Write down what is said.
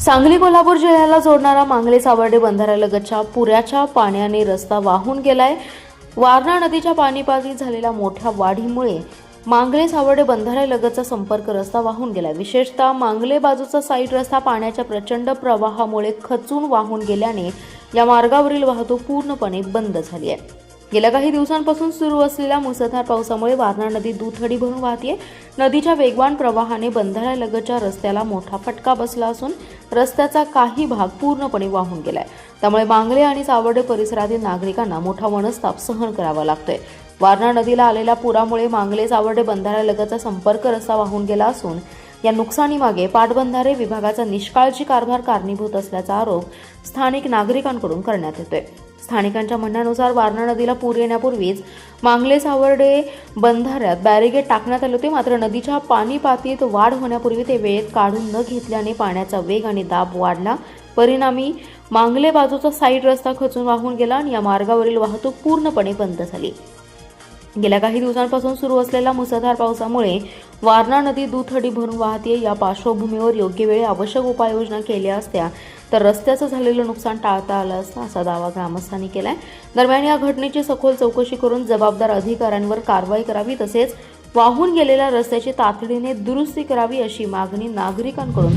सांगली कोल्हापूर जिल्ह्याला जोडणारा मांगले सावर्डे बंधाऱ्यालगतच्या पुराच्या पाण्याने रस्ता वाहून गेलाय। वारणा नदीच्या पाणीपातळीत झालेल्या मोठ्या वाढीमुळे मांगले सावर्डे बंधाऱ्यालगतचा संपर्क रस्ता वाहून गेलाय। विशेषतः मांगले बाजूचा साईड रस्ता पाण्याच्या प्रचंड प्रवाहामुळे खचून वाहून गेल्याने या मार्गावरील वाहतूक पूर्णपणे बंद झाली आहे। गेल्या काही दिवसांपासून सुरू असलेल्या मुसळधार पावसामुळे वारणा नदी दुथडी भरून वाहते। नदीच्या वेगवान प्रवाहाने बंधाऱ्यालगतच्या रस्त्याला मोठा फटका बसला असून रस्त्याचा काही भाग पूर्णपणे वाहून गेलाय। त्यामुळे मांगले आणि सावर्डे परिसरातील नागरिकांना मोठा मनस्ताप सहन करावा लागतोय। वारणा नदीला आलेल्या पुरामुळे मांगले सावर्डे बंधाऱ्यालगतचा संपर्क रस्ता वाहून गेला असून या नुकसानीमागे पाटबंधारे विभागाचा निष्काळजी कारभार कारणीभूत असल्याचा आरोप स्थानिक नागरिकांकडून करण्यात येतोय। स्थानिकांच्या म्हणण्यानुसार वारणा नदीला पूर येण्यापूर्वीच मांगले सावर्डे बंधाऱ्यात बॅरिगेड टाकण्यात आले होते। मात्र नदीच्या पाणी पातळीत वाढ होण्यापूर्वी ते वेळेत काढून न घेतल्याने पाण्याचा वेग आणि दाब वाढला। परिणामी मांगले बाजूचा साईड रस्ता खचून वाहून गेला आणि या मार्गावरील वाहतूक पूर्णपणे बंद झाली। गेल्या काही दिवसांपासून सुरू असलेल्या मुसळधार पावसामुळे वारणा नदी दुथडी भरून वाहते। या पार्श्वभूमीवर योग्य वेळी आवश्यक उपाययोजना केल्या असत्या तर रस्त्याचं झालेलं नुकसान टाळता आलं असतं, असा दावा ग्रामस्थांनी केलाय। दरम्यान या घटनेची सखोल चौकशी करून जबाबदार अधिकाऱ्यांवर कारवाई करावी, तसेच वाहून गेलेल्या रस्त्याची तातडीने दुरुस्ती करावी अशी मागणी नागरिकांकडून